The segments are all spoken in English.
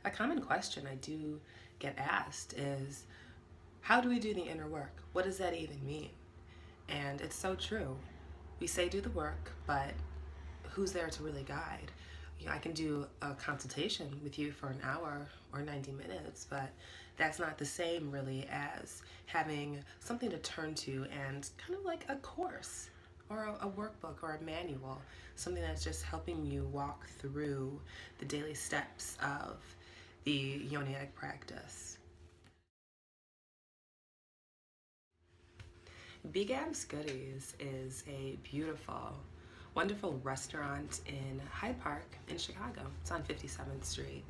A common question I do get asked is, how do we do the inner work? What does that even mean? And it's so true. We say do the work, but who's there to really guide? I can do a consultation with you for an hour or 90 minutes, but that's not the same really as having something to turn to and kind of like a course or a workbook or a manual, something that's just helping you walk through the daily steps of the Yoni Egg practice. Big Ab's Goodies is a beautiful, wonderful restaurant in Hyde Park in Chicago. It's on 57th Street,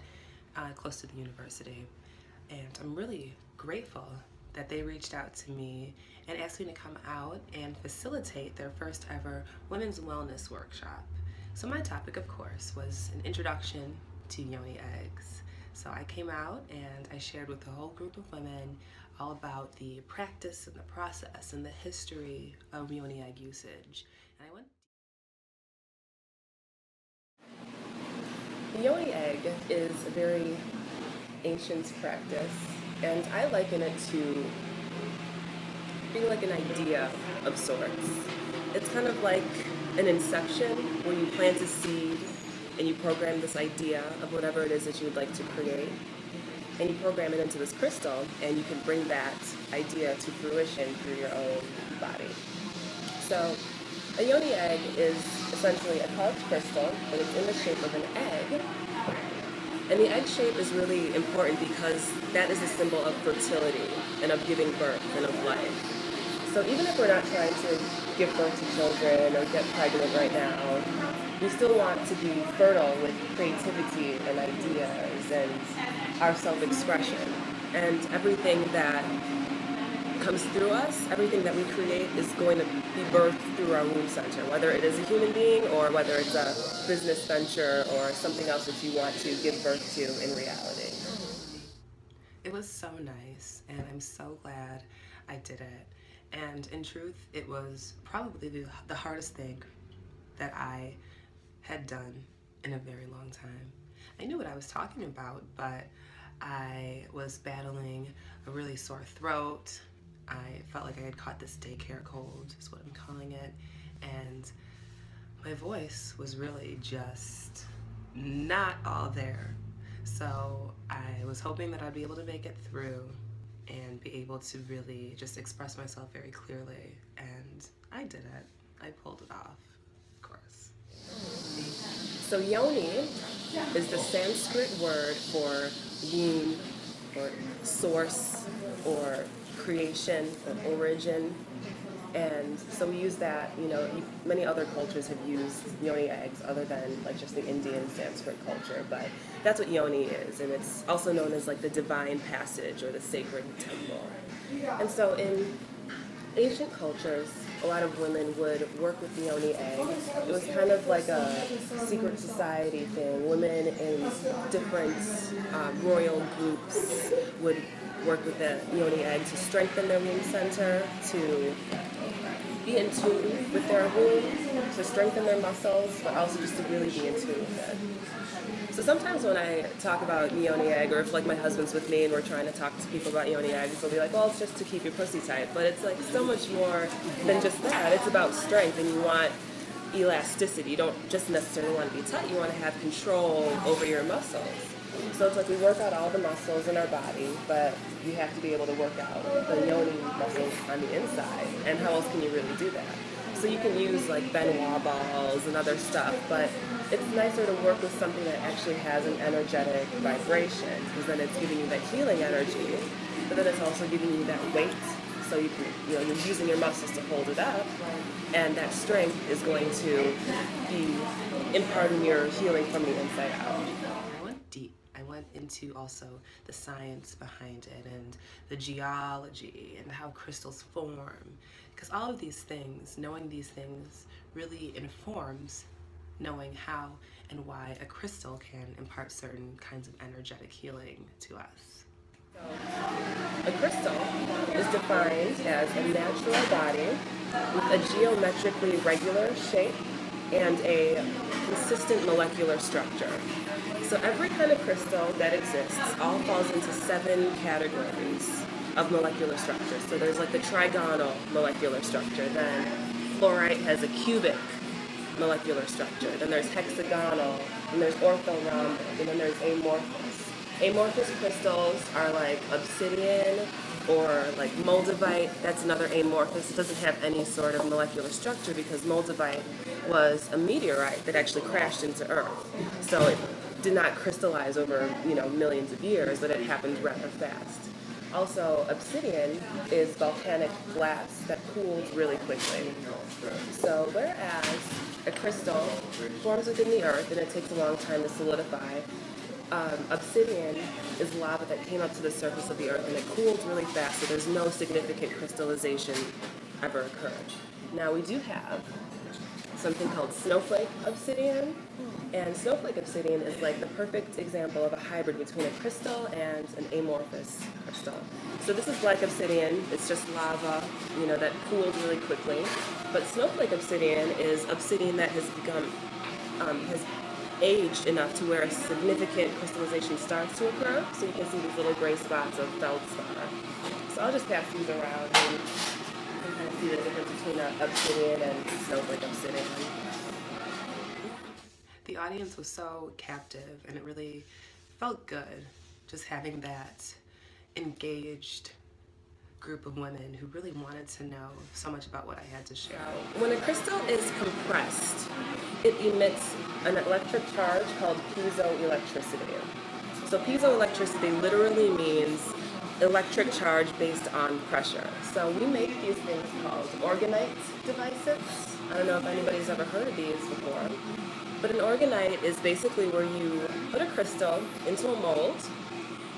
close to the university. And I'm really grateful that they reached out to me and asked me to come out and facilitate their first ever women's wellness workshop. So my topic, of course, was an introduction to Yoni Eggs. So I came out and I shared with the whole group of women all about the practice and the process and the history of Yoni Egg usage. And I went. The Yoni Egg is a very ancient practice, and I liken it to being like an idea of sorts. It's kind of like an inception where you plant a seed and you program this idea of whatever it is that you would like to create, and you program it into this crystal, and you can bring that idea to fruition through your own body. So a Yoni egg is essentially a carved crystal, but it's in the shape of an egg. And the egg shape is really important because that is a symbol of fertility and of giving birth and of life. So even if we're not trying to give birth to children or get pregnant right now, we still want to be fertile with creativity and ideas and our self-expression. And everything that comes through us, everything that we create is going to be birthed through our womb center, whether it is a human being or whether it's a business venture or something else that you want to give birth to in reality. It was so nice, and I'm so glad I did it. And in truth, it was probably the hardest thing that I had done in a very long time. I knew what I was talking about, but I was battling a really sore throat. I felt like I had caught this daycare cold, is what I'm calling it, and my voice was really just not all there. So I was hoping that I'd be able to make it through and be able to really just express myself very clearly, and I did it. I pulled it off, of course. So Yoni is the Sanskrit word for womb or source or creation or origin, and so we use that. Many other cultures have used Yoni eggs other than like just the Indian Sanskrit culture, but that's what Yoni is, and it's also known as like the divine passage or the sacred temple. And so in ancient cultures, a lot of women would work with the Yoni egg. It was kind of like a secret society thing. Women in different royal groups would work with the Yoni egg to strengthen their womb center, to be in tune with their womb, to strengthen their muscles, but also just to really be in tune with it. So sometimes when I talk about Yoni egg, or if like my husband's with me and we're trying to talk to people about Yoni eggs, they'll be like, well, it's just to keep your pussy tight. But it's like so much more than just that. It's about strength, and you want elasticity. You don't just necessarily want to be tight. You want to have control over your muscles. So it's like we work out all the muscles in our body, but you have to be able to work out the Yoni muscles on the inside. And how else can you really do that? So you can use like Benoit balls and other stuff, but it's nicer to work with something that actually has an energetic vibration, because then it's giving you that healing energy, but then it's also giving you that weight, so you can, you're using your muscles to hold it up, and that strength is going to be imparting your healing from the inside out. I went deep. I went into also the science behind it and the geology and how crystals form, because all of these things, knowing these things really informs knowing how and why a crystal can impart certain kinds of energetic healing to us. So, a crystal is defined as a natural body with a geometrically regular shape and a consistent molecular structure. So every kind of crystal that exists all falls into 7 categories of molecular structure. So there's like the trigonal molecular structure, then fluorite has a cubic molecular structure, then there's hexagonal, and there's orthorhombic, and then there's amorphous. Amorphous crystals are like obsidian or like moldavite. That's another amorphous. It doesn't have any sort of molecular structure because moldavite was a meteorite that actually crashed into Earth. So it did not crystallize over, millions of years, but it happened rather fast. Also, obsidian is volcanic glass that cools really quickly. So whereas a crystal forms within the earth and it takes a long time to solidify, obsidian is lava that came up to the surface of the earth and it cooled really fast, so there's no significant crystallization ever occurred. Now we do have something called snowflake obsidian, and snowflake obsidian is like the perfect example of a hybrid between a crystal and an amorphous crystal. So this is like obsidian, it's just lava, that cooled really quickly. But snowflake obsidian is obsidian that has has aged enough to where a significant crystallization starts to occur. So you can see these little gray spots of feldspar. So I'll just pass these around and you can kind of see the difference between obsidian and snowflake obsidian. The audience was so captive and it really felt good just having that engaged group of women who really wanted to know so much about what I had to share. When a crystal is compressed, it emits an electric charge called piezoelectricity. So piezoelectricity literally means electric charge based on pressure. So we make these things called orgonite devices. I don't know if anybody's ever heard of these before, but an orgonite is basically where you put a crystal into a mold.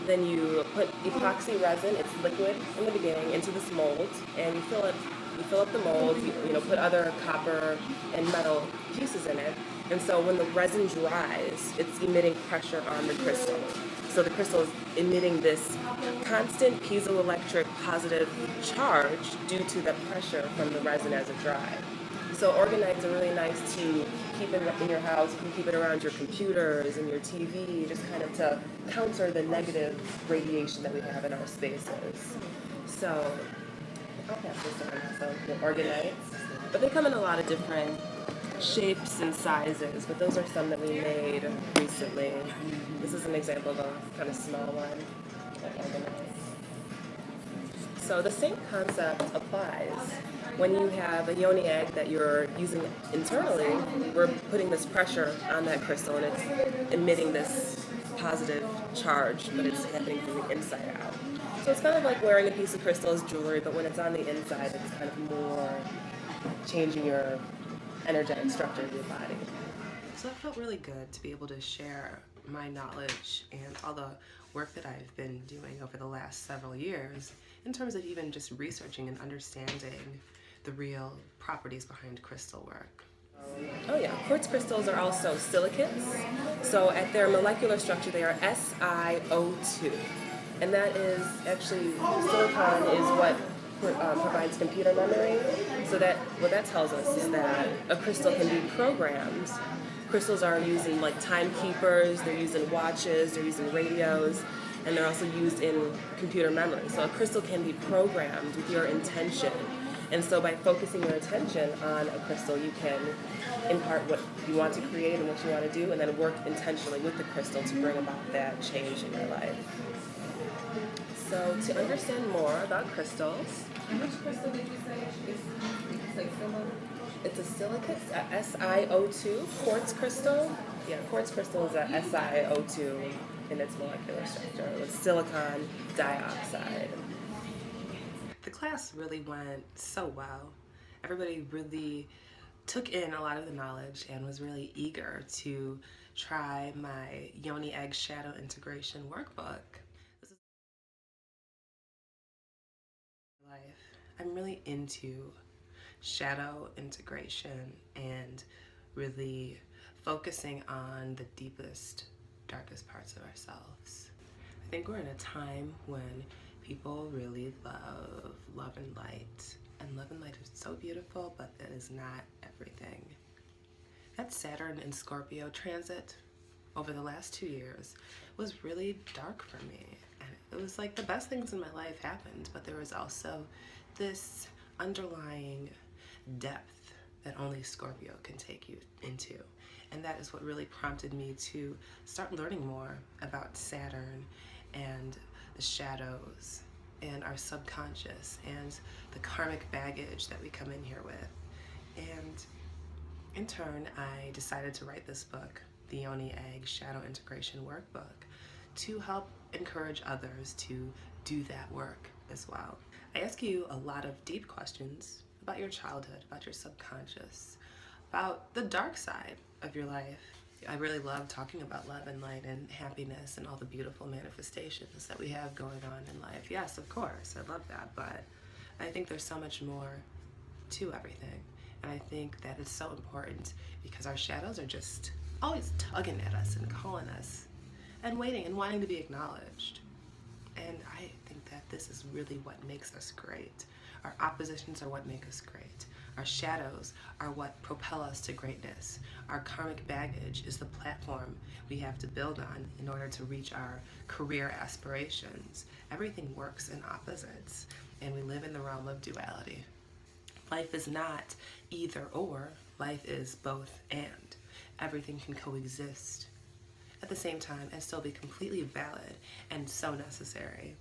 Then you put epoxy resin, it's liquid in the beginning, into this mold, and you fill up the mold, you put other copper and metal pieces in it, and so when the resin dries, it's emitting pressure on the crystal. So the crystal is emitting this constant piezoelectric positive charge due to the pressure from the resin as it dries. So organites are really nice to keep in your house. You can keep it around your computers and your TV, just kind of to counter the negative radiation that we have in our spaces. So I'll pass this on. So the organites, but they come in a lot of different shapes and sizes, but those are some that we made recently. This is an example of a kind of small one. So the same concept applies. When you have a Yoni egg that you're using internally, we're putting this pressure on that crystal and it's emitting this positive charge, but it's happening from the inside out. So it's kind of like wearing a piece of crystal as jewelry, but when it's on the inside, it's kind of more changing your energetic structure of your body. So it felt really good to be able to share my knowledge and all the work that I've been doing over the last several years in terms of even just researching and understanding the real properties behind crystal work. Oh yeah, quartz crystals are also silicates. So at their molecular structure, they are SiO2. And that is actually, silicon is what provides computer memory. So that what that tells us is that a crystal can be programmed. Crystals are used in like timekeepers, they're used in watches, they're used in radios, and they're also used in computer memory. So a crystal can be programmed with your intention. And so by focusing your attention on a crystal, you can impart what you want to create and what you want to do, and then work intentionally with the crystal to bring about that change in your life. So to understand more about crystals, which crystal did you say is like similar? It's a silicate, SiO2, quartz crystal. Yeah, quartz crystal is a SiO2 in its molecular structure with silicon dioxide. The class really went so well. Everybody really took in a lot of the knowledge and was really eager to try my Yoni Eggs shadow integration workbook. This is my life. I'm really into shadow integration and really focusing on the deepest, darkest parts of ourselves. I think we're in a time when people really love and light. And love and light is so beautiful, but that is not everything. That Saturn and Scorpio transit over the last 2 years was really dark for me. And it was like the best things in my life happened, but there was also this underlying depth that only Scorpio can take you into. And that is what really prompted me to start learning more about Saturn and the shadows and our subconscious and the karmic baggage that we come in here with. And in turn, I decided to write this book, the Yoni Eggs Shadow Integration Workbook, to help encourage others to do that work as well. I ask you a lot of deep questions about your childhood, about your subconscious, about the dark side of your life. I really love talking about love and light and happiness and all the beautiful manifestations that we have going on in life. Yes, of course, I love that, but I think there's so much more to everything. And I think that it's so important because our shadows are just always tugging at us and calling us and waiting and wanting to be acknowledged. And I think that this is really what makes us great. Our oppositions are what make us great. Our shadows are what propel us to greatness. Our karmic baggage is the platform we have to build on in order to reach our career aspirations. Everything works in opposites, and we live in the realm of duality. Life is not either or, life is both and. Everything can coexist at the same time and still be completely valid and so necessary.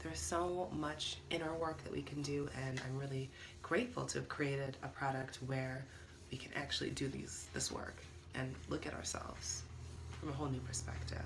There's so much inner work that we can do, and I'm really grateful to have created a product where we can actually do this work and look at ourselves from a whole new perspective.